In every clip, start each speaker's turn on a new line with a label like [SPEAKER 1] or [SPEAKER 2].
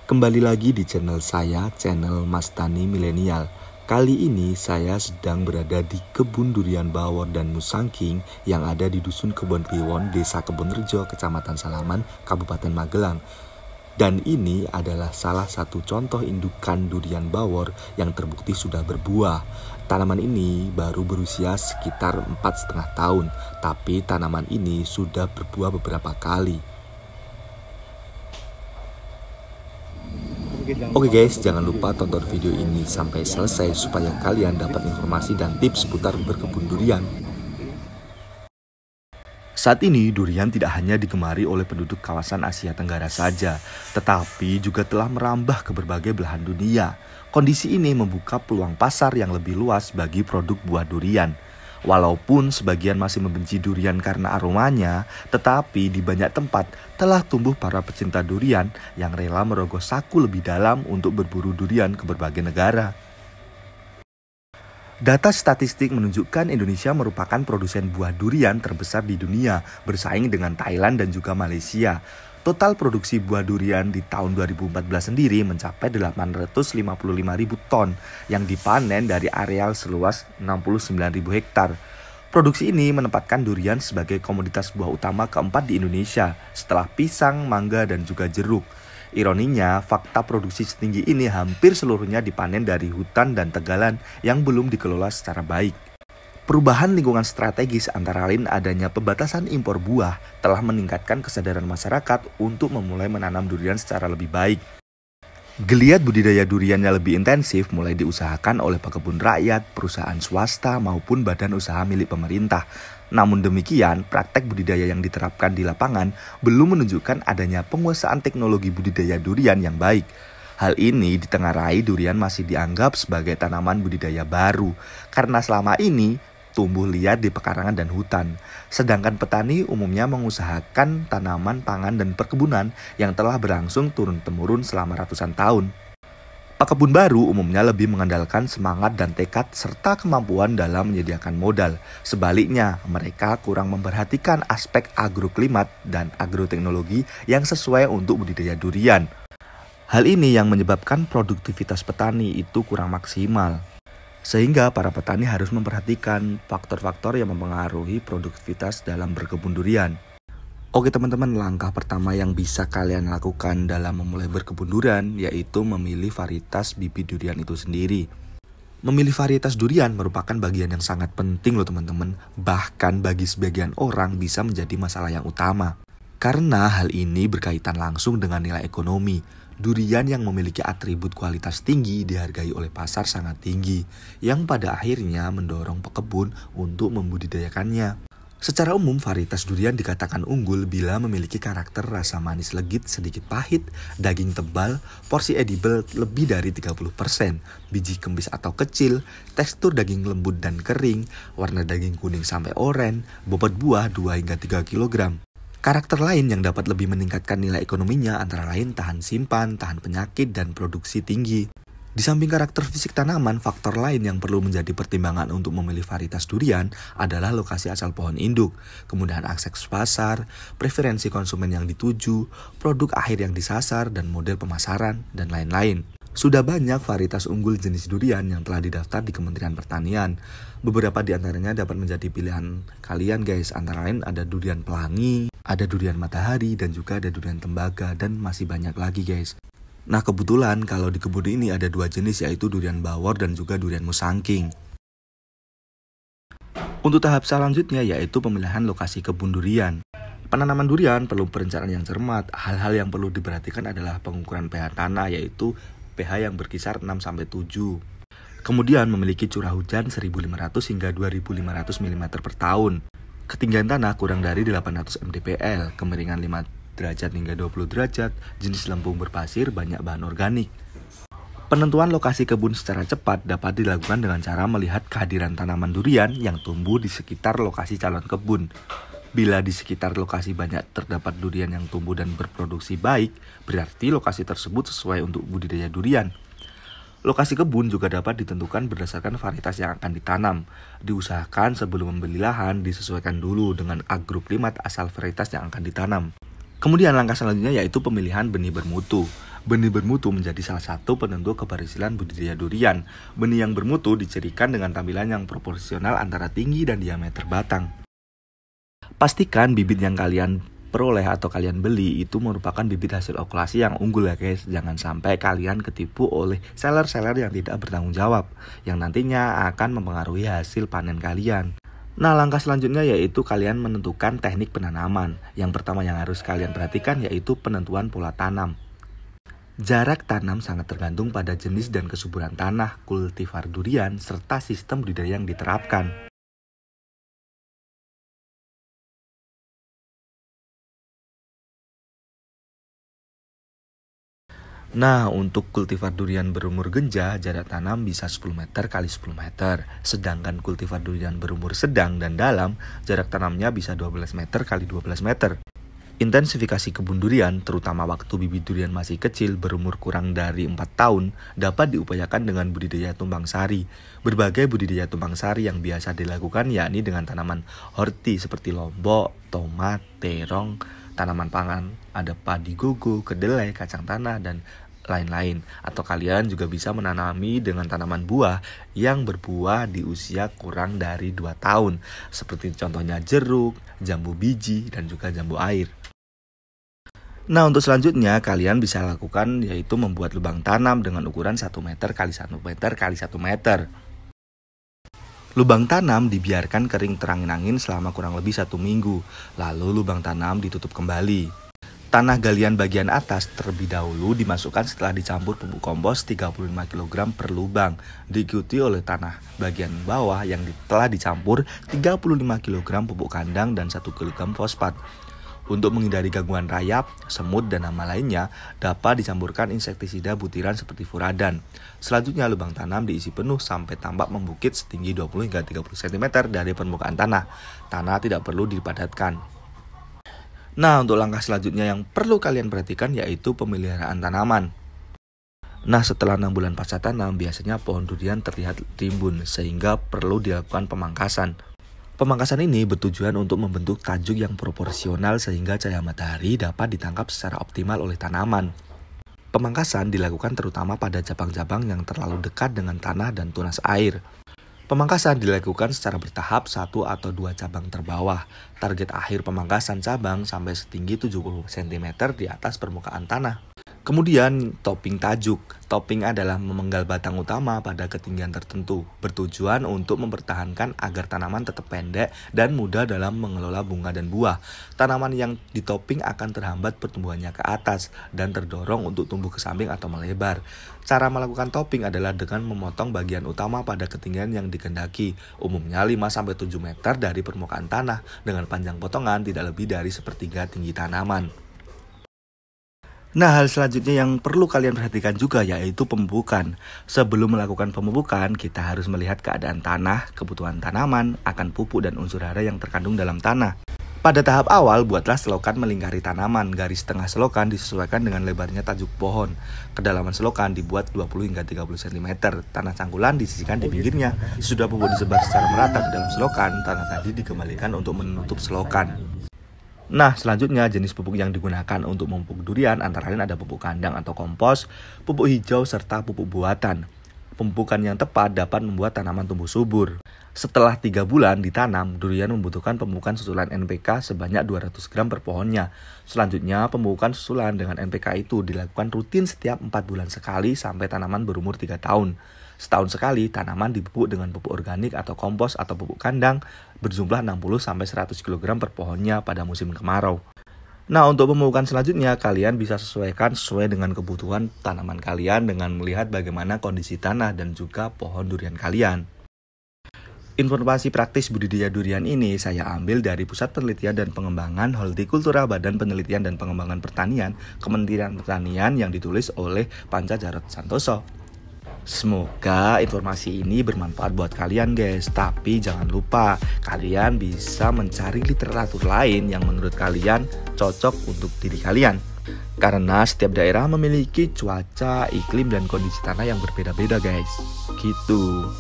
[SPEAKER 1] Kembali lagi di channel saya, channel Mas Tani Milenial. Kali ini saya sedang berada di kebun durian bawor dan musangking yang ada di Dusun Kebon Kliwon, Desa Kebonrejo, Kecamatan Salaman, Kabupaten Magelang. Dan ini adalah salah satu contoh indukan durian bawor yang terbukti sudah berbuah. Tanaman ini baru berusia sekitar 4,5 tahun, tapi tanaman ini sudah berbuah beberapa kali. Oke guys, jangan lupa tonton video ini sampai selesai supaya kalian dapat informasi dan tips seputar berkebun durian. Saat ini durian tidak hanya digemari oleh penduduk kawasan Asia Tenggara saja, tetapi juga telah merambah ke berbagai belahan dunia. Kondisi ini membuka peluang pasar yang lebih luas bagi produk buah durian. Walaupun sebagian masih membenci durian karena aromanya, tetapi di banyak tempat telah tumbuh para pecinta durian yang rela merogoh saku lebih dalam untuk berburu durian ke berbagai negara. Data statistik menunjukkan Indonesia merupakan produsen buah durian terbesar di dunia, bersaing dengan Thailand dan juga Malaysia. Total produksi buah durian di tahun 2014 sendiri mencapai 855.000 ton yang dipanen dari areal seluas 69.000 hektar. Produksi ini menempatkan durian sebagai komoditas buah utama keempat di Indonesia setelah pisang, mangga, dan juga jeruk. Ironinya, fakta produksi setinggi ini hampir seluruhnya dipanen dari hutan dan tegalan yang belum dikelola secara baik. Perubahan lingkungan strategis antara lain adanya pembatasan impor buah telah meningkatkan kesadaran masyarakat untuk memulai menanam durian secara lebih baik. Geliat budidaya duriannya lebih intensif mulai diusahakan oleh pekebun rakyat, perusahaan swasta maupun badan usaha milik pemerintah. Namun demikian, praktek budidaya yang diterapkan di lapangan belum menunjukkan adanya penguasaan teknologi budidaya durian yang baik. Hal ini ditengarai durian masih dianggap sebagai tanaman budidaya baru karena selama ini tumbuh liar di pekarangan dan hutan. Sedangkan petani umumnya mengusahakan tanaman pangan dan perkebunan yang telah berlangsung turun-temurun selama ratusan tahun. Pekebun baru umumnya lebih mengandalkan semangat dan tekad serta kemampuan dalam menyediakan modal. Sebaliknya, mereka kurang memperhatikan aspek agroklimat dan agroteknologi yang sesuai untuk budidaya durian. Hal ini yang menyebabkan produktivitas petani itu kurang maksimal. Sehingga para petani harus memperhatikan faktor-faktor yang mempengaruhi produktivitas dalam berkebun durian. Oke teman-teman, langkah pertama yang bisa kalian lakukan dalam memulai berkebun durian yaitu memilih varietas bibit durian itu sendiri. Memilih varietas durian merupakan bagian yang sangat penting loh teman-teman. Bahkan bagi sebagian orang bisa menjadi masalah yang utama. Karena hal ini berkaitan langsung dengan nilai ekonomi. Durian yang memiliki atribut kualitas tinggi dihargai oleh pasar sangat tinggi, yang pada akhirnya mendorong pekebun untuk membudidayakannya. Secara umum, varietas durian dikatakan unggul bila memiliki karakter rasa manis legit sedikit pahit, daging tebal, porsi edible lebih dari 30%, biji kempis atau kecil, tekstur daging lembut dan kering, warna daging kuning sampai oranye, bobot buah 2 hingga 3 kg. Karakter lain yang dapat lebih meningkatkan nilai ekonominya antara lain tahan simpan, tahan penyakit, dan produksi tinggi. Di samping karakter fisik tanaman, faktor lain yang perlu menjadi pertimbangan untuk memilih varietas durian adalah lokasi asal pohon induk, kemudahan akses pasar, preferensi konsumen yang dituju, produk akhir yang disasar, dan model pemasaran, dan lain-lain. Sudah banyak varietas unggul jenis durian yang telah didaftar di Kementerian Pertanian. Beberapa di antaranya dapat menjadi pilihan kalian guys, antara lain ada durian pelangi, ada durian matahari, dan juga ada durian tembaga, dan masih banyak lagi guys. Nah kebetulan kalau di kebun ini ada 2 jenis yaitu durian bawor dan juga durian musangking. Untuk tahap selanjutnya yaitu pemilihan lokasi kebun durian. Penanaman durian perlu perencanaan yang cermat. Hal-hal yang perlu diperhatikan adalah pengukuran pH tanah yaitu pH yang berkisar 6-7. Kemudian memiliki curah hujan 1.500 hingga 2.500 mm per tahun. Ketinggian tanah kurang dari 800 mdpl, kemiringan 5 derajat hingga 20 derajat, jenis lempung berpasir, banyak bahan organik. Penentuan lokasi kebun secara cepat dapat dilakukan dengan cara melihat kehadiran tanaman durian yang tumbuh di sekitar lokasi calon kebun. Bila di sekitar lokasi banyak terdapat durian yang tumbuh dan berproduksi baik, berarti lokasi tersebut sesuai untuk budidaya durian. Lokasi kebun juga dapat ditentukan berdasarkan varietas yang akan ditanam. Diusahakan sebelum membeli lahan disesuaikan dulu dengan agroklimat asal varietas yang akan ditanam. Kemudian langkah selanjutnya yaitu pemilihan benih bermutu. Benih bermutu menjadi salah satu penentu keberhasilan budidaya durian. Benih yang bermutu dicirikan dengan tampilan yang proporsional antara tinggi dan diameter batang. Pastikan bibit yang kalian peroleh atau kalian beli itu merupakan bibit hasil okulasi yang unggul ya guys. Jangan sampai kalian ketipu oleh seller-seller yang tidak bertanggung jawab, yang nantinya akan mempengaruhi hasil panen kalian. Nah, langkah selanjutnya yaitu kalian menentukan teknik penanaman. Yang pertama yang harus kalian perhatikan yaitu penentuan pola tanam. Jarak tanam sangat tergantung pada jenis dan kesuburan tanah, kultivar durian, serta sistem budidaya yang diterapkan. Nah, untuk kultivar durian berumur genja, jarak tanam bisa 10 meter x 10 meter. Sedangkan kultivar durian berumur sedang dan dalam, jarak tanamnya bisa 12 meter x 12 meter. Intensifikasi kebun durian, terutama waktu bibit durian masih kecil berumur kurang dari 4 tahun, dapat diupayakan dengan budidaya tumpang sari. Berbagai budidaya tumpang sari yang biasa dilakukan yakni dengan tanaman horti seperti lombok, tomat, terong, tanaman pangan, ada padi gogo, kedelai, kacang tanah, dan lain-lain. Atau kalian juga bisa menanami dengan tanaman buah yang berbuah di usia kurang dari 2 tahun, seperti contohnya jeruk, jambu biji, dan juga jambu air. Nah, untuk selanjutnya kalian bisa lakukan yaitu membuat lubang tanam dengan ukuran 1 meter x 1 meter x 1 meter. Lubang tanam dibiarkan kering terangin angin selama kurang lebih 1 minggu, lalu lubang tanam ditutup kembali. Tanah galian bagian atas terlebih dahulu dimasukkan setelah dicampur pupuk kompos 35 kg per lubang, diikuti oleh tanah bagian bawah yang telah dicampur 35 kg pupuk kandang dan 1 kg fosfat. Untuk menghindari gangguan rayap, semut, dan hama lainnya, dapat dicampurkan insektisida butiran seperti furadan. Selanjutnya, lubang tanam diisi penuh sampai tampak membukit setinggi 20 hingga 30 cm dari permukaan tanah. Tanah tidak perlu dipadatkan. Nah, untuk langkah selanjutnya yang perlu kalian perhatikan yaitu pemeliharaan tanaman. Nah, setelah 6 bulan pasca tanam, biasanya pohon durian terlihat rimbun, sehingga perlu dilakukan pemangkasan. Pemangkasan ini bertujuan untuk membentuk tajuk yang proporsional sehingga cahaya matahari dapat ditangkap secara optimal oleh tanaman. Pemangkasan dilakukan terutama pada cabang-cabang yang terlalu dekat dengan tanah dan tunas air. Pemangkasan dilakukan secara bertahap 1 atau 2 cabang terbawah. Target akhir pemangkasan cabang sampai setinggi 70 cm di atas permukaan tanah. Kemudian topping tajuk. Topping adalah memenggal batang utama pada ketinggian tertentu, bertujuan untuk mempertahankan agar tanaman tetap pendek dan mudah dalam mengelola bunga dan buah. Tanaman yang ditopping akan terhambat pertumbuhannya ke atas dan terdorong untuk tumbuh ke samping atau melebar. Cara melakukan topping adalah dengan memotong bagian utama pada ketinggian yang dikehendaki, umumnya 5-7 meter dari permukaan tanah, dengan panjang potongan tidak lebih dari sepertiga tinggi tanaman. Nah, hal selanjutnya yang perlu kalian perhatikan juga yaitu pemupukan. Sebelum melakukan pemupukan, kita harus melihat keadaan tanah, kebutuhan tanaman, akan pupuk dan unsur hara yang terkandung dalam tanah. Pada tahap awal, buatlah selokan melingkari tanaman. Garis tengah selokan disesuaikan dengan lebarnya tajuk pohon. Kedalaman selokan dibuat 20 hingga 30 cm. Tanah cangkulan disisihkan di pinggirnya. Sesudah pupuk disebar secara merata ke dalam selokan, tanah tadi dikembalikan untuk menutup selokan. Nah, selanjutnya jenis pupuk yang digunakan untuk memupuk durian antara lain ada pupuk kandang atau kompos, pupuk hijau, serta pupuk buatan. Pemupukan yang tepat dapat membuat tanaman tumbuh subur. Setelah 3 bulan ditanam, durian membutuhkan pemupukan susulan NPK sebanyak 200 gram per pohonnya. Selanjutnya, pemupukan susulan dengan NPK itu dilakukan rutin setiap 4 bulan sekali sampai tanaman berumur 3 tahun. Setahun sekali, tanaman dipupuk dengan pupuk organik atau kompos atau pupuk kandang berjumlah 60-100 kg per pohonnya pada musim kemarau. Nah, untuk pemupukan selanjutnya, kalian bisa sesuaikan sesuai dengan kebutuhan tanaman kalian dengan melihat bagaimana kondisi tanah dan juga pohon durian kalian. Informasi praktis budidaya durian ini saya ambil dari Pusat Penelitian dan Pengembangan Hortikultura Badan Penelitian dan Pengembangan Pertanian, Kementerian Pertanian yang ditulis oleh Panca Jarot Santoso. Semoga informasi ini bermanfaat buat kalian guys. Tapi jangan lupa kalian bisa mencari literatur lain yang menurut kalian cocok untuk diri kalian. Karena setiap daerah memiliki cuaca, iklim, dan kondisi tanah yang berbeda-beda guys. Gitu.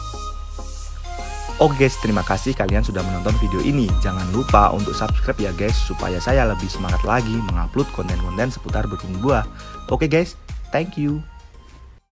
[SPEAKER 1] Oke guys, terima kasih kalian sudah menonton video ini. Jangan lupa untuk subscribe ya guys, supaya saya lebih semangat lagi mengupload konten-konten seputar berkebun buah. Oke guys. Thank you.